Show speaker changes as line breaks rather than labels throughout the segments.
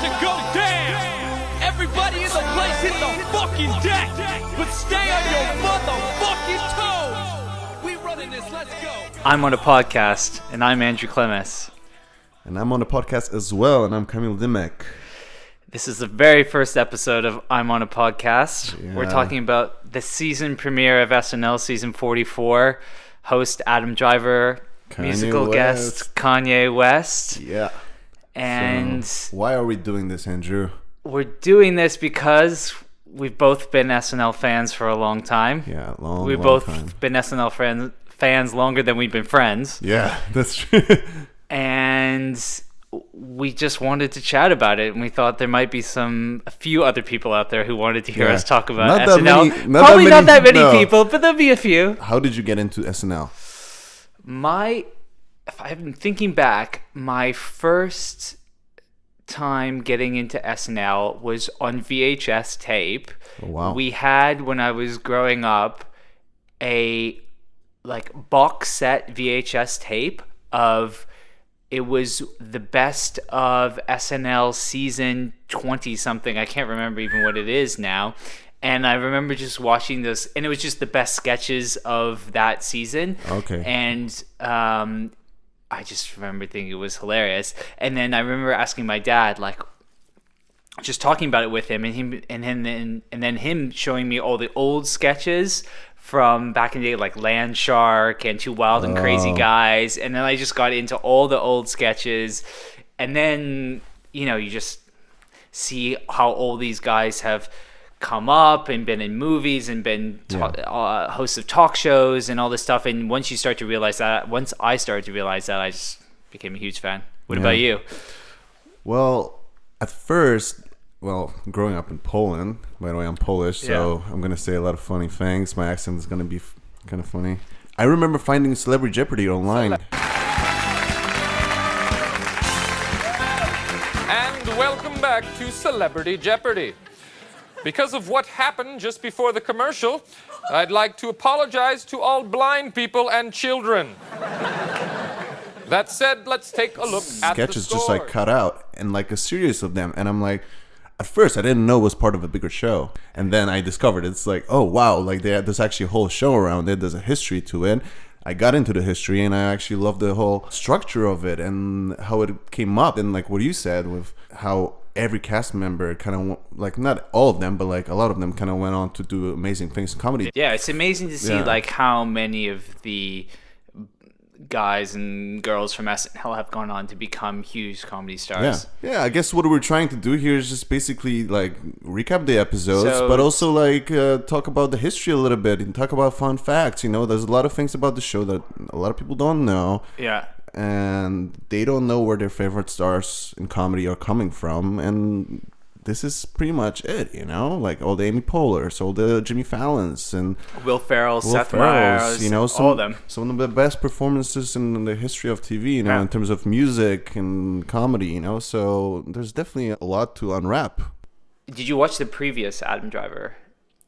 to go down. Everybody in the place hit the fucking deck, but stay on your motherfucking toes. We running this, let's go.
I'm on a podcast, and I'm Andrew Clemes.
And I'm on a podcast as well, and I'm Kamil Dimek.
This is the very first episode of I'm on a podcast.
Yeah.
We're talking about the season premiere of SNL season 44. Host Adam Driver,
Kanye
musical
West.
guest Kanye West.
Yeah.
And
so, why are we doing this, Andrew?
we're doing this because we've both been SNL fans for a long time.
Yeah,
We've
long
both
time.
been SNL fans longer than we've been friends.
Yeah, that's true.
And we just wanted to chat about it, and we thought there might be a few other people out there who wanted to hear us talk about
Not
SNL.
that many-
Probably not that many
no.
people, but there'll be a few.
How did you get into SNL?
If I've been thinking back, my first time getting into SNL was on VHS tape.
Oh, wow.
We had, when I was growing up, a box set VHS tape of, it was the best of SNL season 20 something. I can't remember even what it is now. And I remember just watching this, and it was just the best sketches of that season.
Okay.
And I just remember thinking it was hilarious. And then I remember asking my dad, just talking about it with him, and then him showing me all the old sketches from back in the day, like Land Shark and Two Wild and Crazy Guys. And then I just got into all the old sketches. And then, you just see how all these guys have come up and been in movies and been hosts of talk shows and all this stuff. And once I started to realize that, I just became a huge fan. What about you?
Well, at first, growing up in Poland, by the way, I'm Polish, so I'm going to say a lot of funny things. My accent is going to be kind of funny. I remember finding Celebrity Jeopardy online.
And welcome back to Celebrity Jeopardy! Because of what happened just before the commercial, I'd like to apologize to all blind people and children. That said, let's take a look at the
Sketches just
scores.
cut out, and a series of them, and I'm like, at first I didn't know it was part of a bigger show, and then I discovered it's oh wow, there's actually a whole show around it. There's a history to it. I got into the history, and I actually loved the whole structure of it and how it came up, and what you said with how every cast member kind of not all of them, but a lot of them kind of went on to do amazing things in comedy.
Yeah, it's amazing to see how many of the guys and girls from SNL have gone on to become huge comedy stars.
Yeah. I guess what we're trying to do here is just basically recap the episodes, but also talk about the history a little bit and talk about fun facts. There's a lot of things about the show that a lot of people don't know.
Yeah.
And they don't know where their favorite stars in comedy are coming from, and this is pretty much it, all the Amy Poehler's, all the Jimmy Fallon's, and
Will Ferrell, Seth Meyers, all of them.
Some of the best performances in the history of TV, in terms of music and comedy, so there's definitely a lot to unwrap.
Did you watch the previous Adam Driver?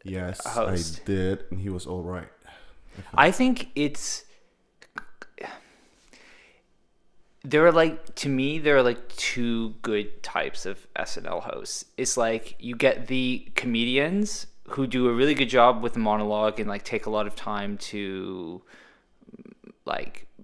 Yes,
host?
I did, and he was all right.
I think there are two good types of SNL hosts. It's you get the comedians who do a really good job with the monologue and take a lot of time to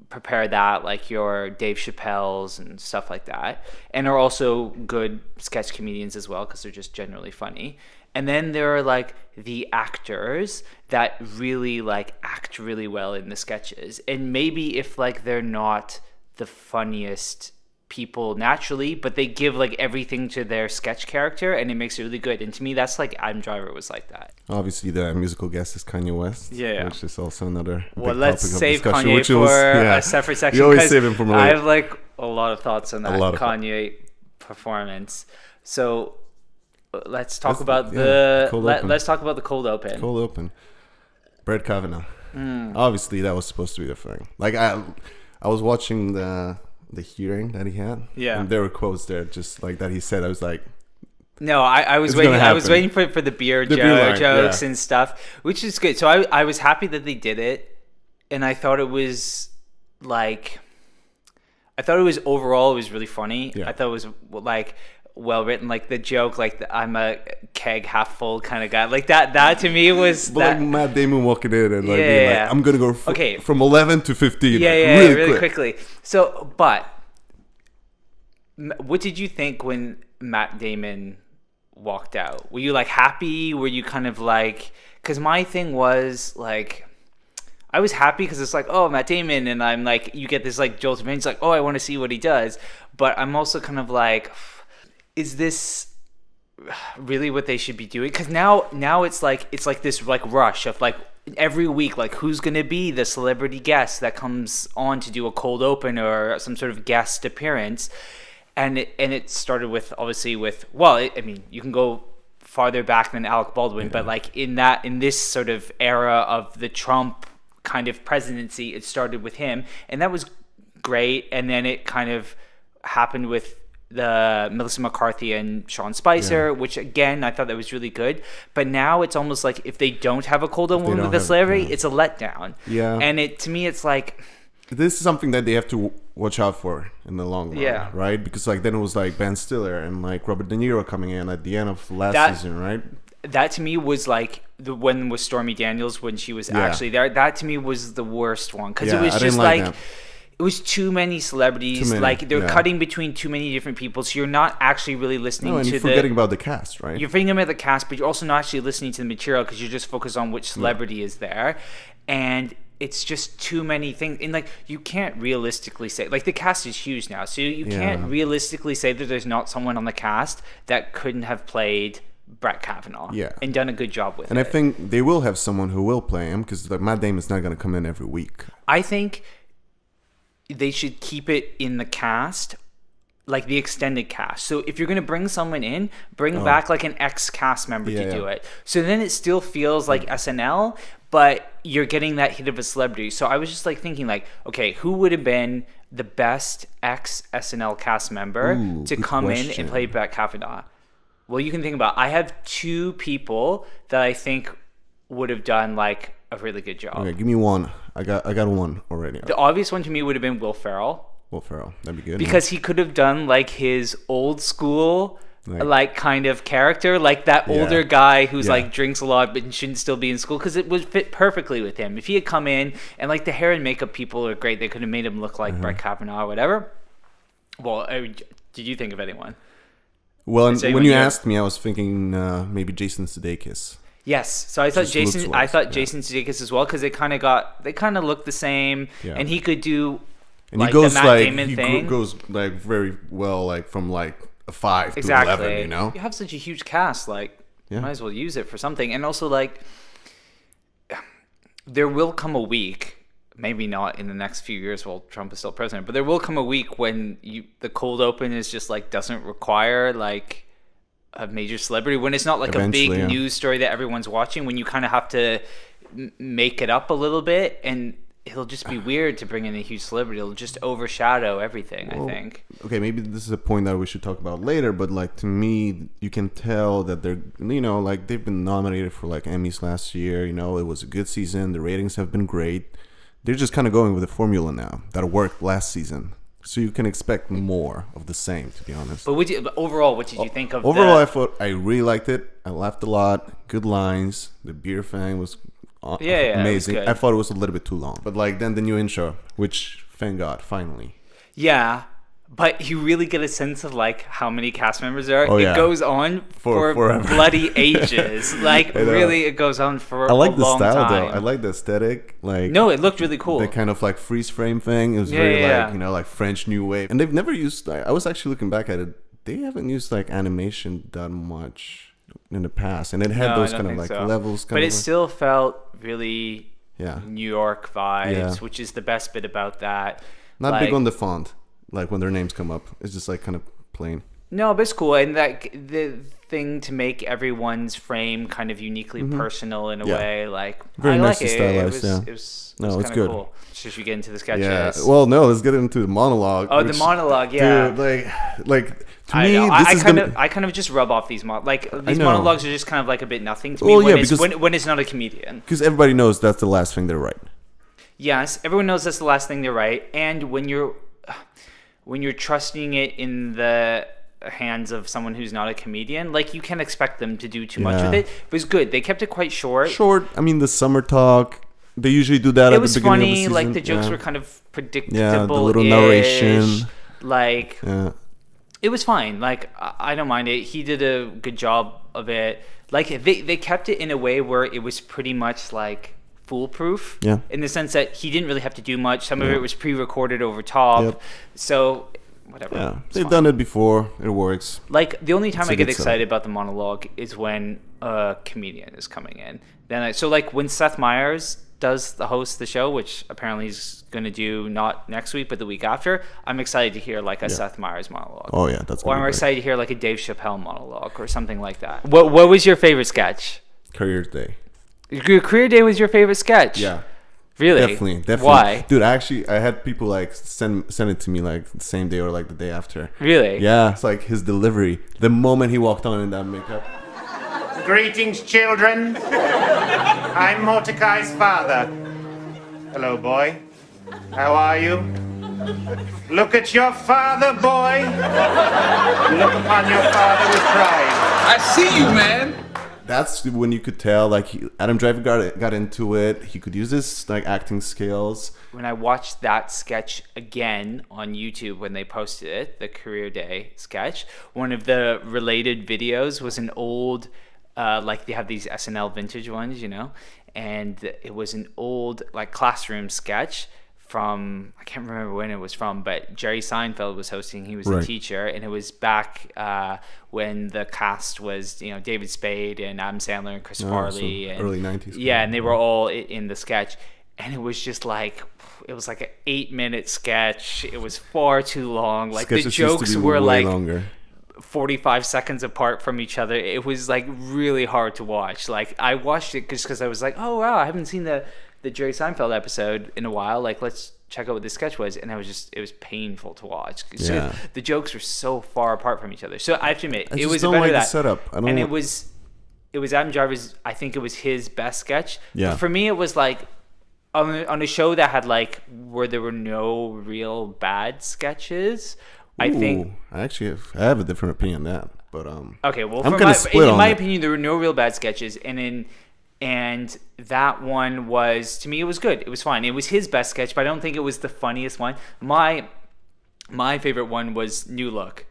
prepare that, your Dave Chappelle's and stuff like that, and are also good sketch comedians as well because they're just generally funny. And then there are the actors that really act really well in the sketches, and maybe if they're not the funniest people naturally, but they give everything to their sketch character, and it makes it really good. And to me, that's Adam Driver was like that.
Obviously, the musical guest is Kanye West.
Yeah.
Which is also another
Well,
big
let's
topic of
save
discussion,
Kanye
which
for
was,
a separate section.
You always
'cause
save him for
I
later.
have a lot of thoughts on that Kanye performance. So let's talk about the cold open.
Cold open. Brett Kavanaugh. Obviously, that was supposed to be the thing. I was watching the hearing that he had.
Yeah.
And there were quotes there just that he said. I was like,
No, I was
It's
waiting.
gonna
I was
happen.
waiting for the beer
The beer line,
jokes
yeah.
and stuff, which is good. So I was happy that they did it, and I thought it was overall it was really funny.
Yeah.
I thought it was well written, like the joke, like I'm a keg half full kind of guy, like that to me was
But
that,
like Matt Damon walking in and like being
Yeah.
like, I'm gonna go from 11 to 15.
yeah,
like,
yeah, really
quick.
quickly. So, but what did you think when Matt Damon walked out? Were you like happy? Were you kind of like, because my thing was like, I was happy because it's like, oh, Matt Damon, and I'm like, you get this like jolt of energy, it's like, oh, I want to see what he does. But I'm also kind of like, is this really what they should be doing? Because now it's like this like rush of like every week, like who's gonna be the celebrity guest that comes on to do a cold open or some sort of guest appearance, and it started with obviously with, well, I mean, you can go farther back than Alec Baldwin, but like in this sort of era of the Trump kind of presidency, it started with him, and that was great. And then it kind of happened with the Melissa McCarthy and Sean Spicer, which again I thought that was really good. But now it's almost like if they don't have a cold open with a celebrity, it's a letdown.
Yeah.
And to me it's like,
this is something that they have to watch out for in the long run, right? Because like then it was like Ben Stiller and like Robert De Niro coming in at the end of last season, right?
That to me was like the one with Stormy Daniels when she was actually there. That to me was the worst one because it was just like it was too many celebrities. Like they're cutting between too many different people, so you're not actually really listening
and
to
you're forgetting about the cast, right?
You're forgetting about the cast, but you're also not actually listening to the material because you're just focused on which celebrity is there, and it's just too many things. And like you can't realistically say, like the cast is huge now, so you can't realistically say that there's not someone on the cast that couldn't have played Brett Kavanaugh and done a good job with it.
And I think they will have someone who will play him because like Matt Damon's not going to come in every week.
I think they should keep it in the cast, like the extended cast. So if you're going to bring someone in, bring back like an ex-cast member to do it. So then it still feels like SNL, but you're getting that hit of a celebrity. So I was just like thinking like, okay, who would have been the best ex-SNL cast member to come in and play Brett Kavanaugh? Well, you can think about, I have two people that I think would have done like a really good job.
Okay, give me one. I got one already.
The obvious one to me would have been Will Ferrell.
Will Ferrell, that'd be good.
Because he could have done like his old school like kind of character, like that older guy who's like drinks a lot but shouldn't still be in school, because it would fit perfectly with him. If he had come in and like the hair and makeup people are great, they could have made him look like Brett Kavanaugh or whatever. Well, did you think of anyone?
Well, when you asked me, I was thinking maybe Jason Sudeikis.
Yes, so I thought Jason Sudeikis as well, because they kind of looked the same, and he could do
and
like
he goes
the Matt
like
Damon thing.
Goes like very well, like from like a 5 to 11. You know,
you have such a huge cast, like you might as well use it for something. And also like there will come a week. Maybe not in the next few years while Trump is still president, but there will come a week when the cold open is just like doesn't require like a major celebrity, when it's not like a big news story that everyone's watching, when you kind of have to make it up a little bit, and it'll just be weird to bring in a huge celebrity. It'll just overshadow everything, I think. Okay,
maybe this is a point that we should talk about later, but like to me, you can tell that they're, you know, like they've been nominated for like Emmys last year. You know, it was a good season. The ratings have been great. They're just kind of going with a formula now that worked last season. So you can expect more of the same, to be honest.
But overall, what did you think of
I really liked it. I laughed a lot. Good lines. The beer thing was amazing. I thought it was a little bit too long. But like then the new intro, which thank God, finally.
Yeah. But you really get a sense of like how many cast members there are. It goes on for bloody ages. Like really, it goes on for a long time. I like the style though.
I like the aesthetic. Like
no, it looked really cool.
The kind of like freeze frame thing. It was very like, you know, like French New Wave. And they've never used. I was actually looking back at it. They haven't used like animation that much in the past, and it had those kind of like levels.
But it still felt really New York vibes, which is the best bit about that.
Not big on the font. Like when their names come up, it's just like kind of plain.
No, but it's cool, and like the thing to make everyone's frame kind of uniquely personal in a way, like
very
nice
and stylized.
It was it's good. Cool. Should we get into the sketches?
Yeah. Well, no, let's get into the monologue.
Oh, the monologue, yeah.
Dude, like to me,
I kind of just rub off these monologues are just kind of like a bit nothing to me when it's not a comedian.
Because everybody knows that's the last thing they write.
Yes, everyone knows that's the last thing they write, and when you're trusting it in the hands of someone who's not a comedian. Like, you can't expect them to do too much
Yeah.
with it. It was good. They kept it quite short.
Short. I mean, the summer talk. They usually do that
It
at
was
the beginning
funny.
of the season.
Like, the jokes
yeah.
were kind of predictable.
Yeah, the little narration.
Like,
Yeah.
it was fine. Like, I don't mind it. He did a good job of it. Like, they kept it in a way where it was pretty much like foolproof.
Yeah.
In the sense that he didn't really have to do much. Some of it was pre-recorded over top.
Yep.
So, whatever.
Yeah,
It's
they've
fine.
done it before. It works.
Like, the only time
It's a
I get
good setup.
excited about the monologue is when a comedian is coming in. So like when Seth Meyers does the show, which apparently he's going to do not next week but the week after, I'm excited to hear like a Seth Meyers monologue.
Oh yeah, that's.
Or I'm
great.
excited to hear like a Dave Chappelle monologue or something like that. What was your favorite sketch?
Career Day.
Your Career Day was your favorite sketch?
Yeah.
Really?
Definitely.
Why?
Dude, I had people like send it to me like the same day or like the day after.
Really?
Yeah, it's like his delivery. The moment he walked on in that makeup.
Greetings, children. I'm Mordecai's father. Hello, boy. How are you? Look at your father, boy. Look upon your father with pride.
I see you, man.
That's when you could tell like Adam Driver got into it. He could use his like acting skills.
When I watched that sketch again on YouTube when they posted it, the Career Day sketch, one of the related videos was an old, like they have these SNL vintage ones, you know, and it was an old like classroom sketch from, I can't remember when it was from, but Jerry Seinfeld was hosting. He was a
Right.
teacher, and it was back when the cast was, you know, David Spade and Adam Sandler and Chris Farley.
so
and
early 90s.
Yeah, and they were all in the sketch. And it was just like, it was like an 8-minute sketch. It was far too long. Like,
Sketches
the
used to
jokes
be
were
way
like
longer.
45 seconds apart from each other. It was like really hard to watch. Like, I watched it just because I was like, oh wow, I haven't seen the Jerry Seinfeld episode in a while. Like, let's check out what this sketch was. And it was painful to watch. So
Yeah.
the jokes were so far apart from each other. So I have to admit,
I
it
just
was
don't
better
like the
that.
setup. I don't
And
want-
it was Adam Driver's, I think it was his best sketch.
Yeah.
But for me, it was like, on a show that had like, where there were no real bad sketches, I think.
Ooh, I have a different opinion on that, but
Okay, well,
I'm
for
kinda split
in
on
my
it.
opinion, there were no real bad sketches, and that one was, to me, it was good. It was fine. It was his best sketch, but I don't think it was the funniest one. My favorite one was New Look,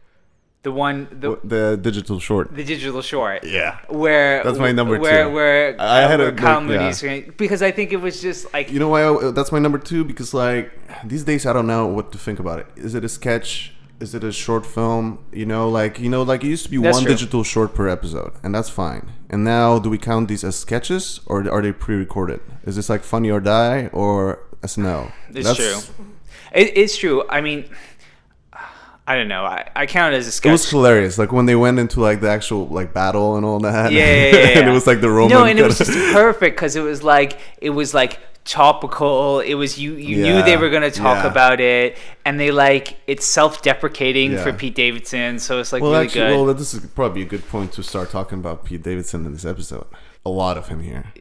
the digital short.
the digital short.
Yeah.
Where
That's my number two.
Where
I had
where
a
Kyle
break, yeah.
Moody's, because I think it was just like,
You know why that's my number two? Because like these days I don't know what to think about it. Is it a sketch? Is it a short film? Like it used to be
That's
one
true.
digital short per episode, and that's fine. And now, do we count these as sketches or are they pre-recorded? Is this like Funny or Die or SNL?
it's true. It's true. I mean, I don't know. I count it as a
It
sketch.
was hilarious, like when they went into like the actual like battle and all that.
Yeah.
And it was like the Roman.
No, and it was
kind
just
of-
perfect because it was like topical. It was you knew
Yeah,
they were gonna talk
yeah.
about it, and they it's self-deprecating for
Yeah.
Pete Davidson, so it's like
Well,
really
actually,
good.
this is probably a good point to start talking about Pete Davidson in this episode. A lot of him here.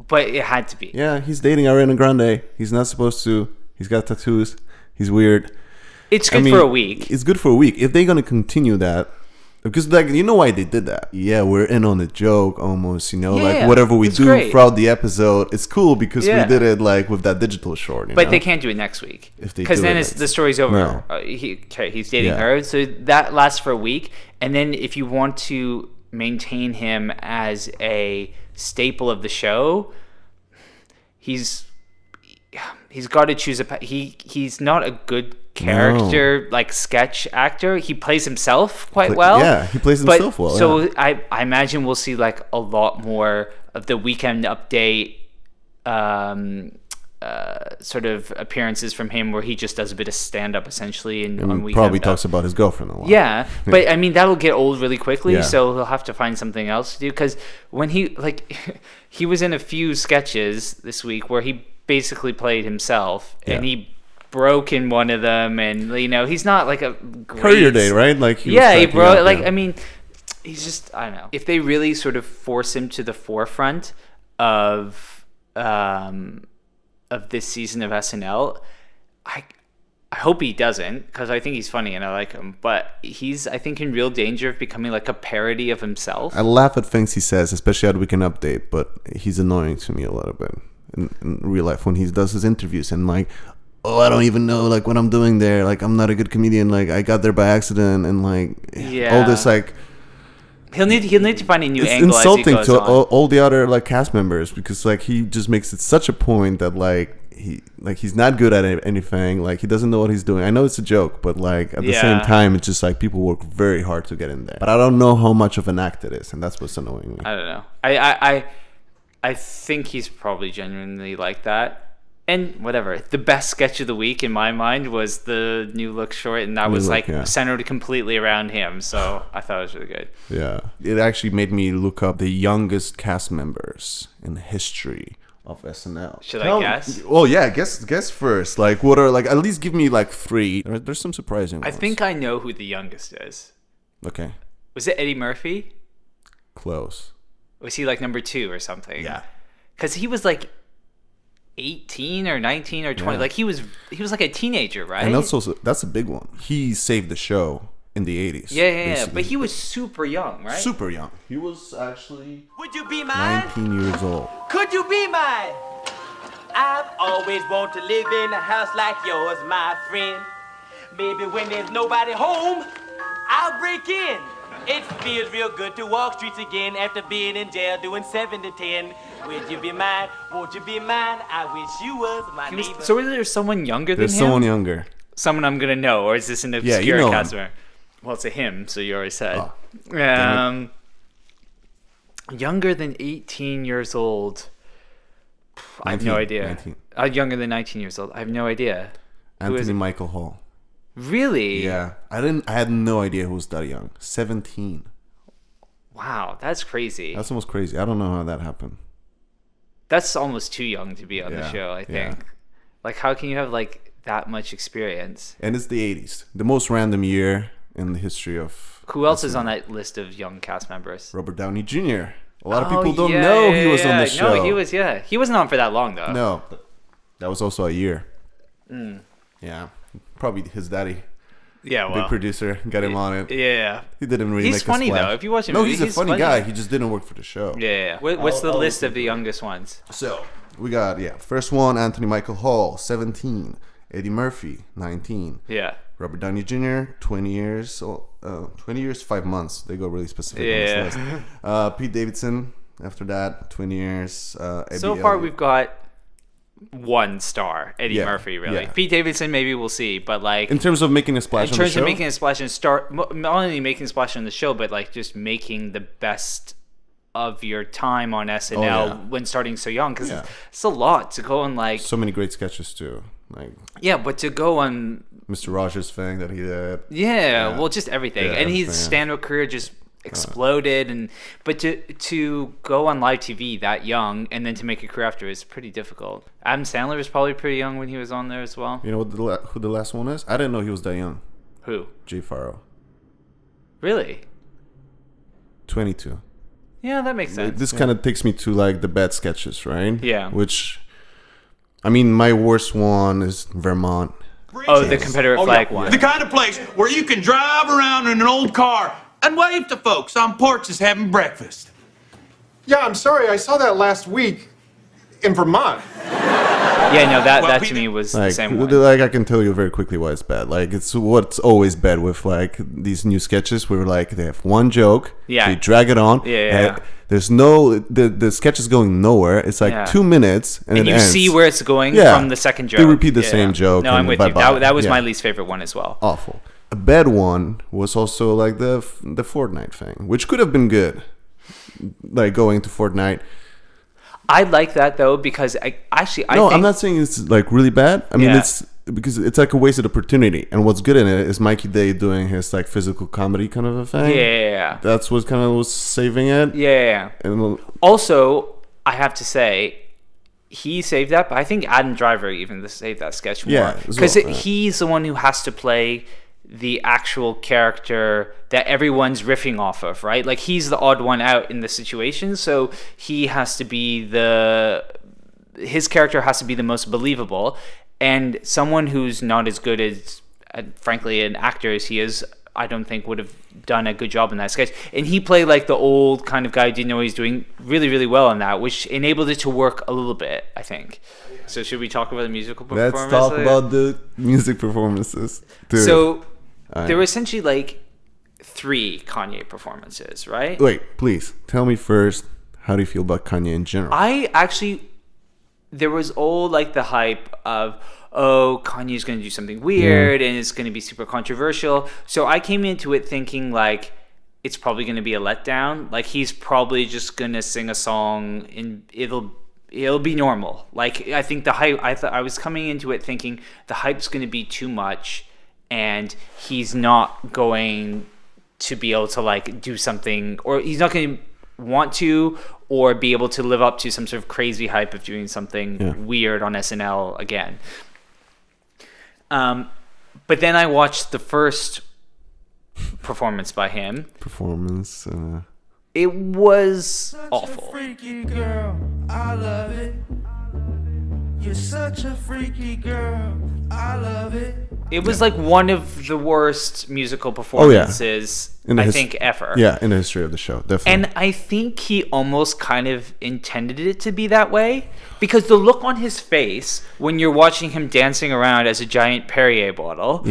But it had to be.
Yeah, he's dating Ariana Grande. He's not supposed to. He's got tattoos. He's weird.
It's good for a week.
It's good for a week. If they're gonna continue that, because like you know why they did that? Yeah, we're in on the joke almost.
Yeah,
whatever we
it's
do
great.
throughout the episode, it's cool because
Yeah.
we did it like with that digital short.
But
know?
they can't do it next week
If they
because
do
then
it,
the story's over.
No.
He's dating
Yeah.
her, so that lasts for a week. And then if you want to maintain him as a staple of the show, he's got to choose he's not a good character like sketch actor. He plays himself quite well.
Yeah, he plays
But-
himself well.
So
yeah.
I imagine we'll see like a lot more of the Weekend Update sort of appearances from him where he just does a bit of stand-up essentially on Weekend
probably
Up.
talks about his girlfriend a lot.
Yeah, but I mean that'll get old really quickly,
Yeah.
so he'll have to find something else to do. Because when he he was in a few sketches this week where he basically played himself, and
Yeah.
he broke in one of them, and he's not like a great
Career Day, right? Like he was
yeah, he
cracking
broke.
up,
Like
yeah.
I mean, he's just I don't know. If they really sort of force him to the forefront of this season of SNL, I hope he doesn't, because I think he's funny and I like him. But he's, I think, in real danger of becoming like a parody of himself.
I laugh at things he says, especially at Weekend Update, but he's annoying to me a little bit in real life when he does his interviews and like, oh, I don't even know like what I'm doing there. Like, I'm not a good comedian. Like, I got there by accident, and like all this like.
He'll need to find a new
It's
angle
insulting
as he goes
to
on.
all the other like cast members, because like he just makes it such a point that he's not good at anything. Like, he doesn't know what he's doing. I know it's a joke, but like at the same time, it's just like people work very hard to get in there. But I don't know how much of an act it is, and that's what's annoying me.
I don't know. I think he's probably genuinely like that. And whatever. The best sketch of the week in my mind was the New Look short, and that was centered completely around him. So I thought it was really good.
Yeah, it actually made me look up the youngest cast members in history of SNL.
Should I guess?
Well, yeah, guess first. Like, what are like? At least give me like 3. There's some surprising ones.
I think I know who the youngest is.
Okay.
Was it Eddie Murphy?
Close.
Was he like number 2 or something?
Yeah.
Because he was like 18 or 19 or 20.
Yeah.
Like he was like a teenager, right?
And that's a big one. He saved the show in the 80s.
Yeah.
basically.
But he was super young, right?
Super young. He was actually
Would you be mine?
19 years old.
Could you be mine? I've always wanted to live in a house like yours, my friend. Maybe when there's nobody home, I'll break in. It feels real good to walk streets again after being in jail doing 7 to 10. Would you be mine? Won't you be mine? I wish you was my neighbor.
So is there someone younger than
There's
him?
someone younger.
Someone I'm gonna know, or is this an obscure
you know him.
cast member? Well, it's a him, so you already said.
damn
Younger than 18 years old. I have no
19,
idea.
19.
Younger than 19 years old. I have no idea. Who is
Anthony
it?
Michael Hall.
Really?
Yeah. I had no idea who was that young. 17.
Wow, that's crazy.
That's almost crazy. I don't know how that happened.
That's almost too young to be on the
Yeah,
show, I think.
yeah.
Like, how can you have like that much experience?
And it's the 80s. The most random year in the history of...
Who else is on that list of young cast members?
Robert Downey Jr. A lot of
Oh,
people don't
yeah,
know
yeah,
he was on
yeah.
the show.
No, he was. Yeah, he wasn't on for that long though.
No. That was also a year.
Mm.
Yeah. Probably his daddy.
Yeah, well,
Big producer. Got him on it.
yeah.
He didn't really
He's
make
funny
a splash.
though. If you watch him,
No, he's a funny guy. He just didn't work for the show.
Yeah. What's the list of the youngest ones?
So, we got, first one, Anthony Michael Hall, 17. Eddie Murphy, 19.
Yeah.
Robert Downey Jr., 20 years, 20 years, 5 months. They go really specific
Yeah.
on this list. Pete Davidson, after that, 20 years.
So far, we've got 1 star, Eddie
Yeah,
Murphy. Really,
yeah.
Pete Davidson, maybe we'll see, but like
In terms of making a splash
in
on the
terms
show,
of making a splash and not only making a splash on the show, but like just making the best of your time on SNL
yeah.
when starting so young, because
Yeah.
it's a lot to go on like
so many great sketches too. Like
but to go on
Mr. Rogers' thing that he did.
well, just everything,
Yeah,
and his
everything, yeah.
stand-up career just exploded, but to go on live TV that young and then to make a career after is pretty difficult. Adam Sandler was probably pretty young when he was on there as well.
You know what who the last one is? I didn't know he was that young.
Who?
Jay Farrow,
Really?
22.
Yeah, that makes sense.
This kind of takes me to like the bad sketches, right?
Yeah.
Which, I mean, my worst one is Vermont.
Oh, the Confederate flag one.
The kind of place where you can drive around in an old car and wave to folks on porches having breakfast.
Yeah, I'm sorry. I saw that last week in Vermont.
Yeah, no, that
Well,
to me was
Like,
the same one.
like I can tell you very quickly why it's bad. Like it's what's always bad with like these new sketches where like they have one joke,
Yeah.
they drag it on,
Yeah.
and there's no the sketch is going nowhere. It's like 2 minutes and
and
it
you
ends.
see where it's going
Yeah.
from the second joke.
They repeat the same joke
No, I'm
and
with you.
bye-bye.
That was
Yeah.
my least favorite one as well.
Awful. A bad one was also like the Fortnite thing, which could have been good. Like going to Fortnite.
I like that though because I think
I'm not saying it's like really bad. I mean,
Yeah.
it's because it's like a wasted opportunity. And what's good in it is Mikey Day doing his like physical comedy kind of a thing.
Yeah.
That's what kind of was saving it.
Yeah.
And
Also, I have to say, he saved that, but I think Adam Driver even saved that sketch more.
Yeah, as
Because
well, yeah.
he's the one who has to play the actual character that everyone's riffing off of, right? Like, he's the odd one out in the situation, so he has to be his character has to be the most believable. And someone who's not as good as, frankly, an actor as he is, I don't think would have done a good job in that sketch. And he played like the old kind of guy who didn't know what he's doing really, really well in that, which enabled it to work a little bit, I think. So should we talk about the musical performance?
Let's talk about the music performances. Dude.
So there were essentially like 3 Kanye performances, right?
Wait, please tell me first, how do you feel about Kanye in general?
There was all like the hype of, oh, Kanye's going to do something weird and it's going to be super controversial. So I came into it thinking like it's probably going to be a letdown. Like he's probably just going to sing a song and it'll be normal. Like I think the hype, I was coming into it thinking the hype's going to be too much and he's not going to be able to like do something, or he's not going to want to or be able to live up to some sort of crazy hype of doing something weird on SNL again. But then I watched the first performance by him. It was awful.
Freaky girl, I love it. You're such a freaky girl, I love it.
It was like one of the worst musical performances I think ever.
Yeah, in the history of the show, definitely.
And I think he almost kind of intended it to be that way, because the look on his face when you're watching him dancing around as a giant Perrier bottle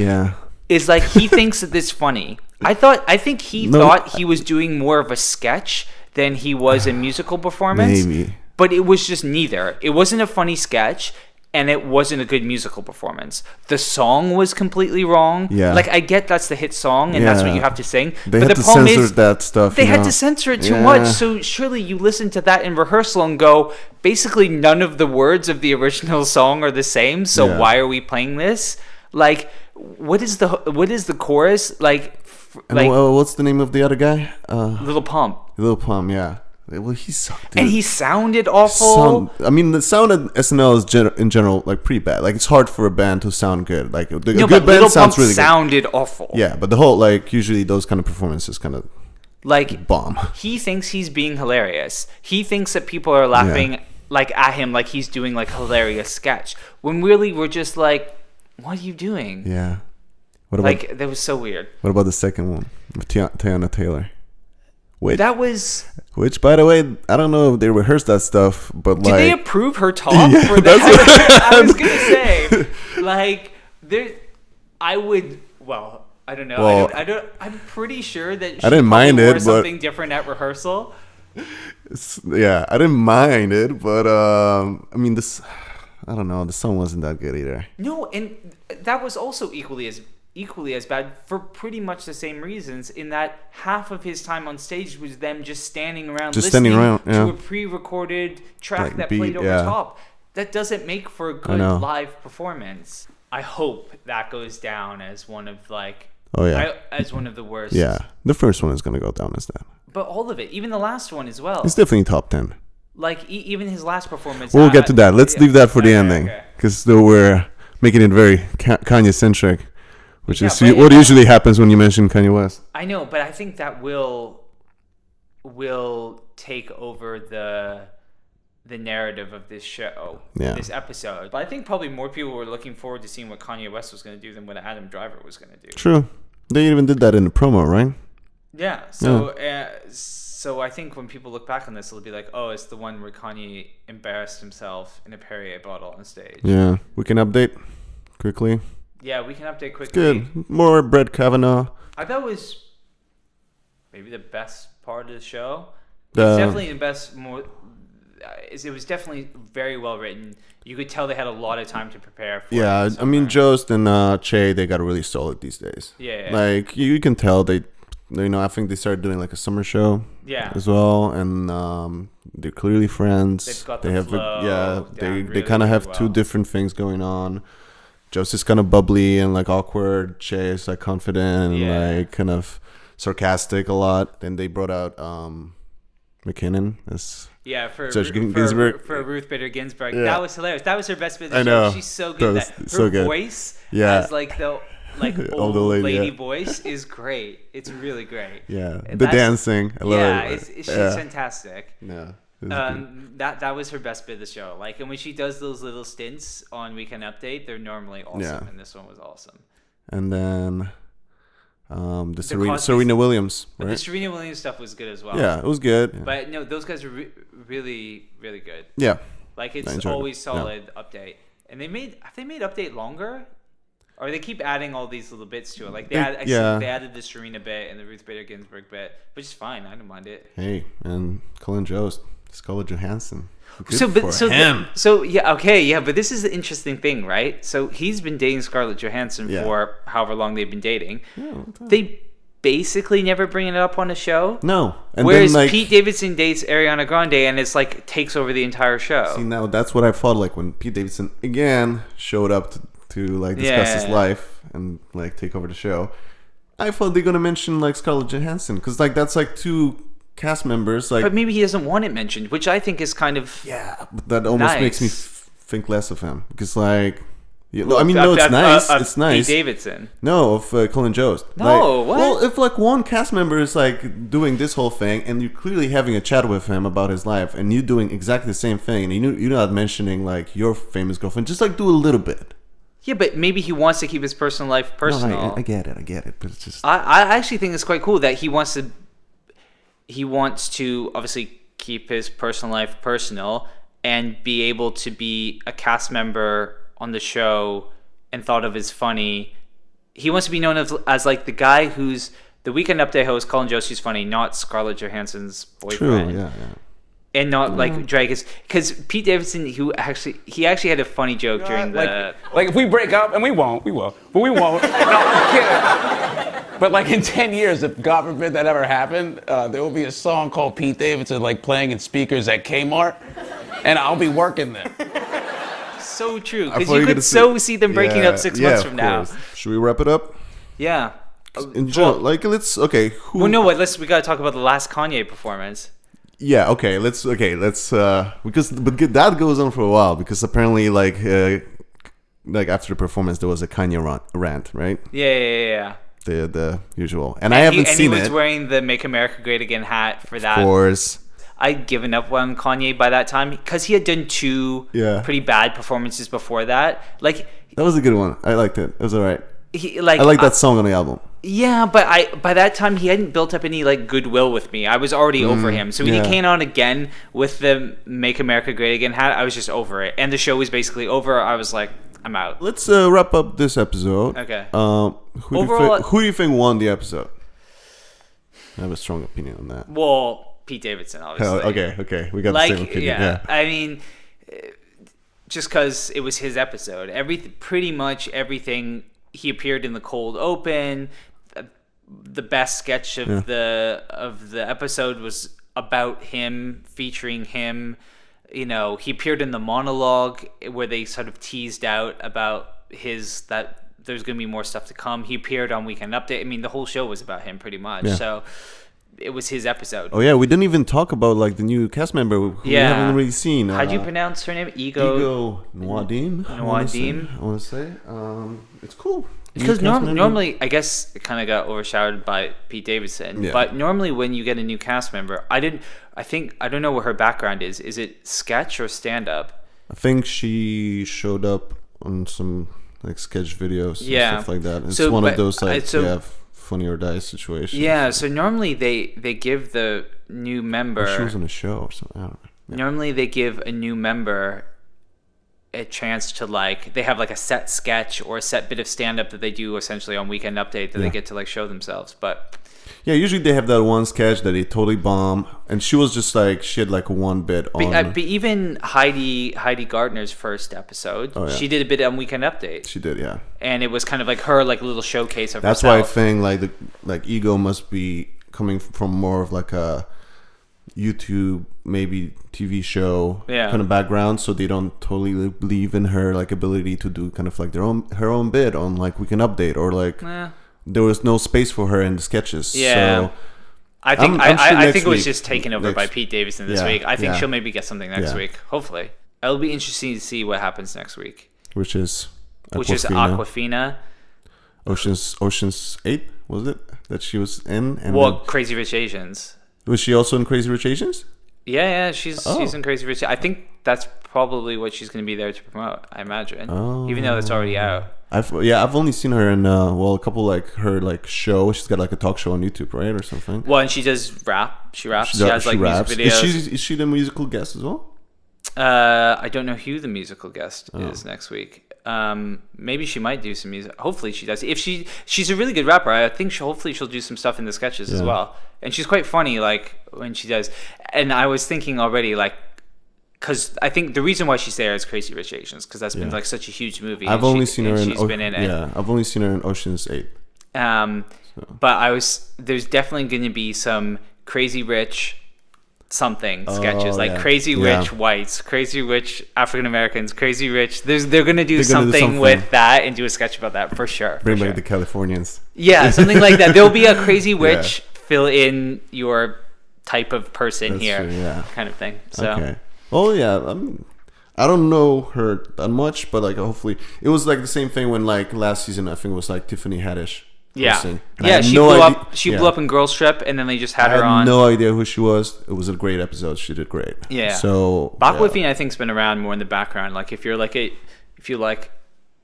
is like he thinks that this is funny. I think he thought he was doing more of a sketch than he was a musical performance.
Maybe.
But it was just neither. It wasn't a funny sketch. And it wasn't a good musical performance. The song was completely wrong.
Yeah.
Like, I get that's the hit song, and that's what you have to sing.
They
but
had
the
to
problem
censor
is,
that stuff.
They had to censor it too much. So surely you listen to that in rehearsal and go, basically none of the words of the original song are the same. So why are we playing this? Like, what is the chorus? Like,
what's the name of the other guy?
Little Pump.
Little Pump, yeah. Well, he sucked.
And he sounded awful.
The sound at SNL is in general like pretty bad. Like it's hard for a band to sound good. Like a good band
Little
sounds
Pump
really
sounded awful.
Yeah, but the whole like usually those kind of performances kind of
like
bomb.
He thinks he's being hilarious. He thinks that people are laughing like at him like he's doing like hilarious sketch. When really we're just like, what are you doing?
Yeah. What about
that was so weird.
What about the second one with Tiana Taylor? Which, by the way, I don't know if they rehearsed that stuff, but
did they approve her talk for that? I was gonna say, like, I don't know.
Well,
I'm pretty sure that
I didn't mind it,
wore something different at rehearsal.
Yeah, I didn't mind it, but I mean, I don't know. The song wasn't that good either.
No, and that was also equally as bad for pretty much the same reasons, in that half of his time on stage was them just standing around listening to a pre-recorded track that played over top. That doesn't make for a good live performance. I hope that goes down as one of as one of the worst.
Yeah, the first one is going to go down as that.
But all of it, even the last one as well.
It's definitely top 10.
Like even his last performance.
We'll get to that. Let's leave that for the ending, because we're making it very Kanye-centric. Which is what usually happens when you mention Kanye West.
I know, but I think that will take over the narrative of this show, this episode. But I think probably more people were looking forward to seeing what Kanye West was going to do than what Adam Driver was going to do.
True. They even did that in the promo, right?
Yeah. So, so I think when people look back on this, it'll be like, oh, it's the one where Kanye embarrassed himself in a Perrier bottle on stage.
Yeah. We can update quickly.
Yeah, we can update quickly.
Good. More Brett Kavanaugh.
I thought it was maybe the best part of the show. It's definitely the best. It was definitely very well written. You could tell they had a lot of time to prepare for it.
I mean, Jost and Che, they got really solid these days.
Yeah.
Like, you can tell they I think they started doing like a summer show as well. And they're clearly friends.
They've got
they
the
have
flow
they kind of have two different things going on. Jost is kind of bubbly and like awkward. Che is like confident and like kind of sarcastic a lot. Then they brought out McKinnon as
for
Ginsburg.
Ruth Bader Ginsburg. Yeah. That was hilarious. That was her best bit of the
I know.
show. She's so good. Her voice as like the old lady voice is great. It's really great.
Yeah, the dancing. I love it.
She's fantastic.
Yeah.
That was her best bit of the show. Like, and when she does those little stints on Weekend Update, they're normally awesome,
Yeah.
and this one was awesome.
And then the
Cosby's-
Serena Williams,
But
right?
the Serena Williams stuff was good as well.
Yeah, it was good. Yeah.
But no, those guys are really, really good.
Yeah.
Like,
I
it's
enjoyed it.
always solid Update. And have they made Update longer? Or they keep adding all these little bits to it. Like, they added the Serena bit and the Ruth Bader Ginsburg bit, which is fine. I don't mind it.
Hey, and Colin Jost, Scarlett Johansson. Good
So
for him.
But this is the interesting thing, right? So he's been dating Scarlett Johansson for however long they've been dating. They basically never bring it up on a show.
No. And
Whereas
then, like,
Pete Davidson dates Ariana Grande, and it's like takes over the entire show.
See, now that's what I thought. Like when Pete Davidson again showed up to like discuss his life and like take over the show, I thought they're gonna mention like Scarlett Johansson because like that's like two cast members. Like,
But maybe he doesn't want it mentioned, which I think is kind of
but that almost
nice.
makes me think less of him because like. Yeah, no, I mean, no, it's nice. It's nice.
Pete Davidson.
No, of Colin Jost.
No,
like,
what?
Well, if like one cast member is like doing this whole thing, and you're clearly having a chat with him about his life, and you doing exactly the same thing, and you're not mentioning like your famous girlfriend, just like do a little bit.
Yeah, but maybe he wants to keep his personal life personal.
No, I get it, but it's just.
I actually think it's quite cool that he wants to obviously keep his personal life personal and be able to be a cast member on the show and thought of as funny. He wants to be known as like the guy who's the Weekend Update host, Colin Jost, who's funny, not Scarlett Johansson's boyfriend.
True, yeah.
And not like drag his, because Pete Davidson, he actually had a funny joke during the
like if we break up, and we will, but we won't. No, I'm kidding. But like in 10 years, if God forbid that ever happened, there will be a song called Pete Davidson like playing in speakers at Kmart, and I'll be working there.
So true, because you could see them breaking up 6 months from now.
Should we wrap it up?
Yeah.
In general, like let's we
gotta talk about the last Kanye performance.
Yeah, let's because that goes on for a while because apparently like after the performance there was a Kanye rant, right?
Yeah.
The usual, and I haven't seen it.
And he was wearing the "Make America Great Again" hat for that.
Of course.
I'd given up on Kanye by that time because he had done two pretty bad performances before that. Like
that was a good one. I liked it. It was alright.
I
like that song on the album.
Yeah, but by that time he hadn't built up any like goodwill with me. I was already over him. So when he came on again with the "Make America Great Again" hat, I was just over it. And the show was basically over. I was like, I'm out.
Let's wrap up this episode.
Okay.
Who do you think won the episode? I have a strong opinion on that.
Well, Pete Davidson, obviously.
Okay. We got the same opinion. Yeah.
I mean, just because it was his episode. Pretty much everything. He appeared in the cold open. The best sketch of the episode was about him, featuring him. You know, he appeared in the monologue where they sort of teased out about that there's going to be more stuff to come. He appeared on Weekend Update. I mean, the whole show was about him pretty much. Yeah. So it was his episode.
Oh yeah, we didn't even talk about like the new cast member who we haven't really seen.
How do you pronounce her name? Ego
Nwadim. I want to say. It's cool.
Because normally, I guess it kind of got overshadowed by Pete Davidson. Yeah. But normally, when you get a new cast member, I don't know what her background is. Is it sketch or stand up?
I think she showed up on some like sketch videos and stuff like that. It's one of those like funny or die situations.
Yeah. So normally they give the new member.
She was on a show or something. I don't know. Yeah.
Normally they give a new member a chance to like they have like a set sketch or a set bit of stand-up that they do essentially on Weekend Update that they get to like show themselves. But
yeah, usually they have that one sketch that they totally bomb, and she was just like she had like one bit on.
But even Heidi Gardner's first episode, she did a bit on Weekend Update.
She did, yeah,
and it was kind of like her like little showcase of
That's
herself.
why I think like Ego must be coming from more of like a YouTube maybe TV show kind of background, so they don't totally believe in her like ability to do kind of like her own bit on like Weekend Update or like there was no space for her in the sketches.
Yeah. So I think I think it was just taken over by Pete Davidson this week. I think she'll maybe get something next week. Hopefully, it'll be interesting to see what happens next week.
Which is
Aquafina.
Ocean's 8 was it that she was in?
And Crazy Rich Asians.
Was she also in Crazy Rich Asians?
Yeah, she's in Crazy Rich. I think that's probably what she's going to be there to promote. I imagine, even though it's already out.
I've only seen her in a couple like her like show. She's got like a talk show on YouTube, right, or something.
Well, and she does rap. She raps. She has like
raps.
music videos.
Is she the musical guest as well?
I don't know who the musical guest is next week. Maybe she might do some music. Hopefully she does. If she's a really good rapper, I think hopefully she'll do some stuff in the sketches as well. And she's quite funny, like when she does. And I was thinking already, like, because I think the reason why she's there is Crazy Rich Asians, because that's been like such a huge movie.
I've only seen her in.
She's been in it.
Yeah, I've only seen her in Ocean's 8.
But there's definitely going to be some Crazy Rich something sketches, like Crazy Rich Whites, Crazy Rich African Americans, Crazy Rich. They're gonna do something with that and do a sketch about that for sure.
Bring back the Californians.
Yeah, something like that. There'll be a Crazy Rich fill in your type of person. That's here, true, kind of thing. So. Okay.
Oh yeah, I don't know her that much, but like hopefully it was like the same thing when like last season I think it was like Tiffany Haddish.
Yeah, she blew up. She blew up in Girls Trip, and then they just had her on.
I had no idea who she was. It was a great episode. She did great.
Yeah.
So
Bakwify, I think's been around more in the background. Like if you like,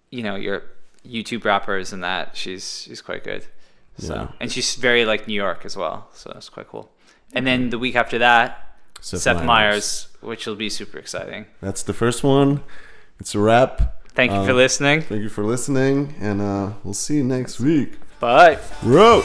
your YouTube rappers and that, she's quite good. So and she's very like New York as well. So that's quite cool. And then the week after that, Seth Meyers, which will be super exciting.
That's the first one. It's a wrap.
Thank you for listening.
Thank you for listening, and we'll see you next week.
Bye.
Bro.